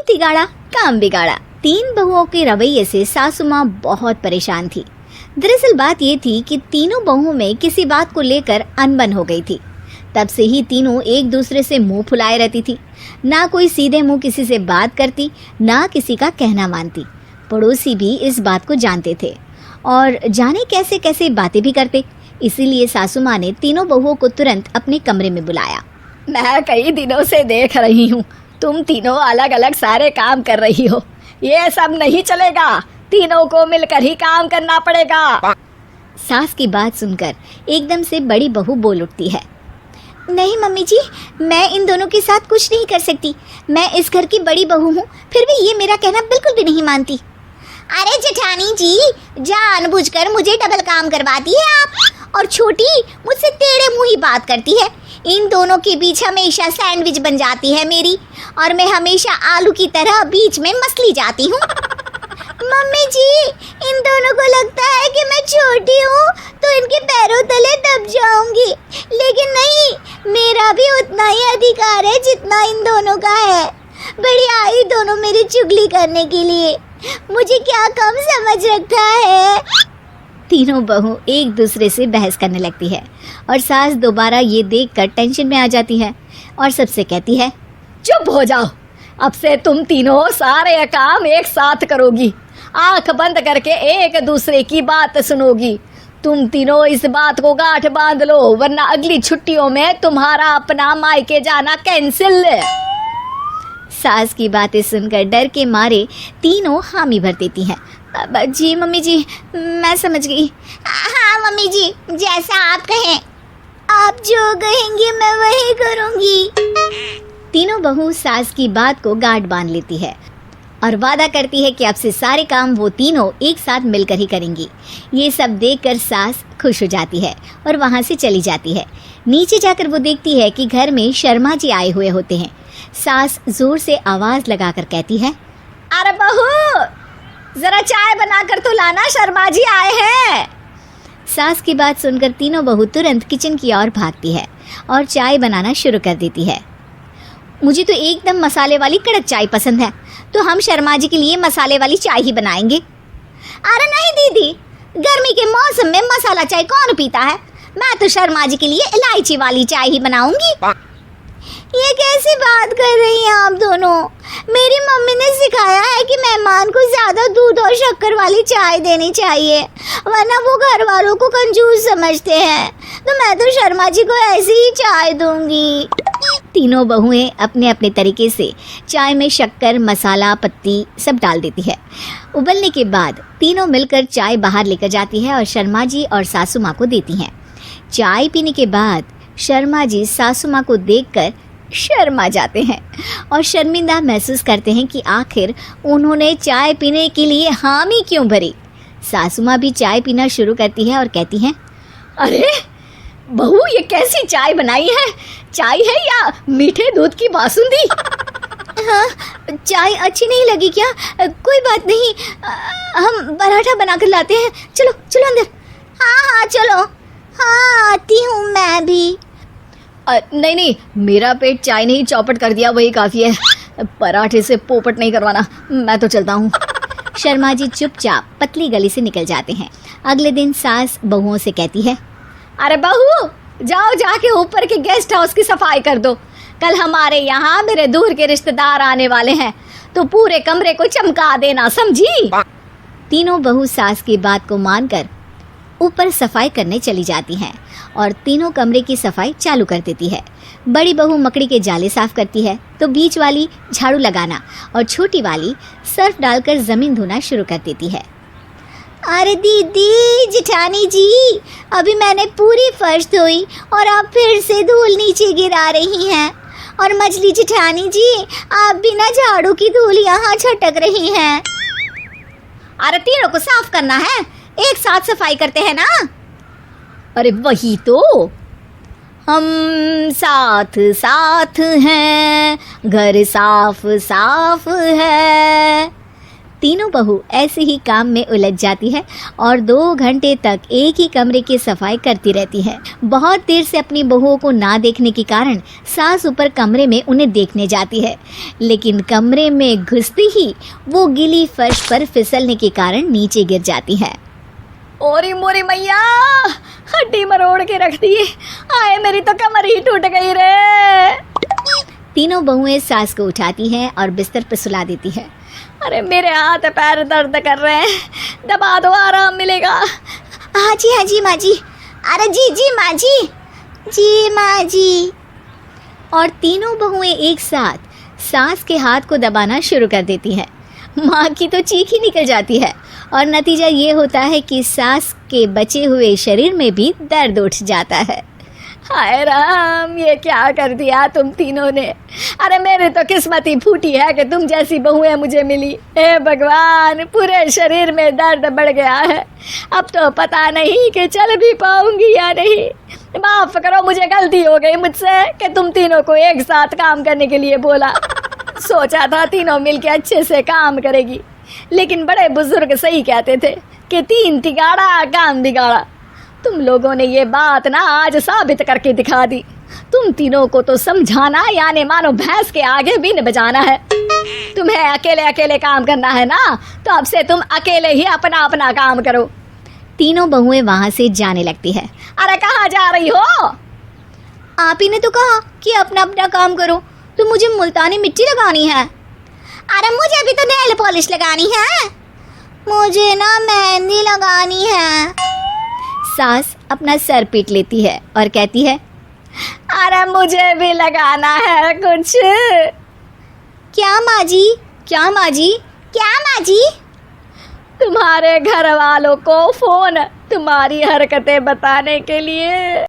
कीमती गाड़ा काम बिगाड़ा। 3 बहुओं के रवैये से सासू माँ बहुत परेशान थी। दरअसल बात ये थी कि तीनों बहुओं में किसी बात को लेकर अनबन हो गई थी। तब से ही तीनों एक दूसरे से मुंह फुलाए रहती थी। ना कोई सीधे मुंह किसी से बात करती, ना किसी का कहना मानती। पड़ोसी भी इस बात को जानते थे और जाने कैसे कैसे बातें भी करते। इसीलिए सासू माँ ने तीनों बहुओं को तुरंत अपने कमरे में बुलाया। मैं कई दिनों से देख रही हूँ, तुम तीनों अलग अलग सारे काम कर रही हो। ये सब नहीं चलेगा, तीनों को मिलकर ही काम करना पड़ेगा। सास की बात सुनकर एकदम से बड़ी बहू बोल उठती है। नहीं मम्मी जी, मैं इन दोनों के साथ कुछ नहीं कर सकती। मैं इस घर की बड़ी बहू हूँ, फिर भी ये मेरा कहना बिल्कुल भी नहीं मानती। अरे जेठानी जी, जानबूझकर मुझे डबल काम करवाती है आप। और छोटी मुझसे टेढ़े मुंह ही बात करती है। इन दोनों के बीच हमेशा सैंडविच बन जाती है मेरी, और मैं हमेशा आलू की तरह बीच में मसली जाती हूँ। मम्मी जी, इन दोनों को लगता है कि मैं छोटी हूँ तो इनके पैरों तले दब जाऊंगी, लेकिन नहीं, मेरा भी उतना ही अधिकार है जितना इन दोनों का है। बड़ी आई दोनों मेरी चुगली करने के लिए, मुझे क्या कम समझ रखा है। तीनों बहू एक दूसरे से बहस करने लगती है और सास दोबारा ये देखकर टेंशन में आ जाती है और सबसे कहती है, चुप हो जाओ, अब से तुम तीनों सारे काम एक साथ करोगी। आंख बंद करके एक दूसरे की बात सुनोगी। तुम तीनों इस बात को गांठ बांध लो, वरना अगली छुट्टियों में तुम्हारा अपना मायके जाना कैंसिल। सास की बातें सुनकर डर के मारे तीनों हामी भर देती हैं। जी मम्मी जी, मैं समझ गई। हाँ मम्मी जी, जैसा आप कहें, आप जो कहेंगे मैं वही करूंगी। तीनों बहू सास की बात को गांठ बांध लेती है और वादा करती है कि अब से सारे काम वो तीनों एक साथ मिलकर ही करेंगी। ये सब देखकर सास खुश हो जाती है और वहाँ से चली जाती है। नीचे जाकर वो देखती है कि घर में शर्मा जी आए हुए होते हैं। सास जोर से आवाज लगाकर कहती है, अरे बहू, जरा चाय बनाकर तो लाना, शर्मा जी आए हैं। सास की बात सुनकर तीनों बहू तुरंत किचन की ओर भागती है और चाय बनाना शुरू कर देती है। मुझे तो एकदम मसाले वाली कड़क चाय पसंद है, तो हम शर्मा जी के लिए मसाले वाली चाय ही बनाएंगे। अरे नहीं दीदी, गर्मी के मौसम में मसाला चाय कौन पीता है? मैं तो शर्मा जी के लिए इलायची वाली चाय ही बनाऊंगी। ये कैसी बात कर रही हैं आप दोनों? मेरी मम्मी ने सिखाया है कि मेहमान को ज्यादा दूध और शक्कर वाली चाय देनी चाहिए, वरना वो घर वालों को कंजूस समझते हैं। तो मैं तो शर्मा जी को ऐसी ही चाय दूंगी। तीनों बहुएं अपने अपने तरीके से चाय में शक्कर, मसाला, पत्ती सब डाल देती है। उबलने के बाद तीनों मिलकर चाय बाहर लेकर जाती है और शर्मा जी और सासू माँ को देती हैं। चाय पीने के बाद शर्मा जी सासू माँ को देखकर शर्मा जाते हैं और शर्मिंदा महसूस करते हैं कि आखिर उन्होंने चाय पीने के लिए हामी क्यों भरी। सासू माँ भी चाय पीना शुरू करती है और कहती हैं, अरे बहू, ये कैसी चाय बनाई है? चाय है या मीठे दूध की बासुंदी? हाँ, चाय अच्छी नहीं लगी क्या? कोई बात नहीं, हम पराठा बनाकर लाते हैं। चलो चलो अंदर। हाँ चलो। हाँ, आती हूँ मैं भी। नहीं, मेरा पेट चाय ने ही चौपट कर दिया, वही काफ़ी है। पराठे से पोपट नहीं करवाना, मैं तो चलता हूँ। शर्मा जी चुपचाप पतली गली से निकल जाते हैं। अगले दिन सास बहुओं से कहती है, अरे बहू, जाओ जाके ऊपर के गेस्ट हाउस की सफाई कर दो। कल हमारे यहाँ मेरे दूर के रिश्तेदार आने वाले हैं, तो पूरे कमरे को चमका देना, समझी? तीनों बहू सास की बात को मानकर ऊपर सफाई करने चली जाती हैं और तीनों कमरे की सफाई चालू कर देती है। बड़ी बहू मकड़ी के जाले साफ करती है, तो बीच वाली झाड़ू लगाना और छोटी वाली सर्फ डालकर जमीन धोना शुरू कर देती है। अरे दीदी, जेठानी जी, अभी मैंने पूरी फर्श धोई और आप फिर से धूल नीचे गिरा रही हैं। और मछली जेठानी जी, आप बिना झाड़ू की धूल यहाँ छटक रही हैं। अरे तीनों को साफ करना है, एक साथ सफाई करते हैं ना। अरे वही तो, हम साथ साथ हैं, घर साफ साफ है। तीनों बहू ऐसे ही काम में उलझ जाती है और 2 घंटे तक एक ही कमरे की सफाई करती रहती है। बहुत देर से अपनी बहुओं को ना देखने के कारण सास ऊपर कमरे में उन्हें देखने जाती है, लेकिन कमरे में घुसती ही वो गीली फर्श पर फिसलने के कारण नीचे गिर जाती है। ओरी मोरी मैया, हड्डी मरोड़ के रख दी। आए मेरी तो कमर ही टूट गई रे। तीनों बहुएं सास को उठाती हैं और बिस्तर पर सुला देती है। अरे मेरे हाथ पैर दर्द कर रहे हैं, दबा दो आराम मिलेगा। हाँ जी माँ जी। अरे जी माँ जी। और तीनों बहुएं एक साथ सास के हाथ को दबाना शुरू कर देती हैं। माँ की तो चीख ही निकल जाती है और नतीजा ये होता है कि सास के बचे हुए शरीर में भी दर्द उठ जाता है। हाय राम, ये क्या कर दिया तुम तीनों ने। अरे मेरी तो किस्मत ही फूटी है कि तुम जैसी बहुएं मुझे मिली। हे भगवान, पूरे शरीर में दर्द बढ़ गया है। अब तो पता नहीं कि चल भी पाऊंगी या नहीं। माफ करो, मुझे गलती हो गई मुझसे कि तुम तीनों को एक साथ काम करने के लिए बोला। सोचा था तीनों मिलके अच्छे से काम करेगी, लेकिन बड़े बुजुर्ग सही कहते थे कि 3 तिगाड़ा काम बिगाड़ा। तुम लोगों ने ये बात ना आज साबित करके दिखा दी। तुम तीनों को तो समझाना यानी मानो भैंस के आगे बीन बजाना है। तुम्हें अकेले अकेले काम करना है ना, तो अब से तुम अकेले ही अपना अपना काम करो। तीनों बहुएं वहां से जाने लगती है। अरे कहाँ जा रही हो? आप ही ने तो कहा कि अपना अपना काम करो, तो मुझे मुल्तानी मिट्टी लगानी है। अरे मुझे भी तो नेल पॉलिश लगानी है। मुझे ना मेहंदी लगानी है। सास अपना सर पीट लेती है और कहती है, अरे मुझे भी लगाना है कुछ। क्या माँ जी? तुम्हारे घर वालों को फोन तुम्हारी हरकतें बताने के लिए।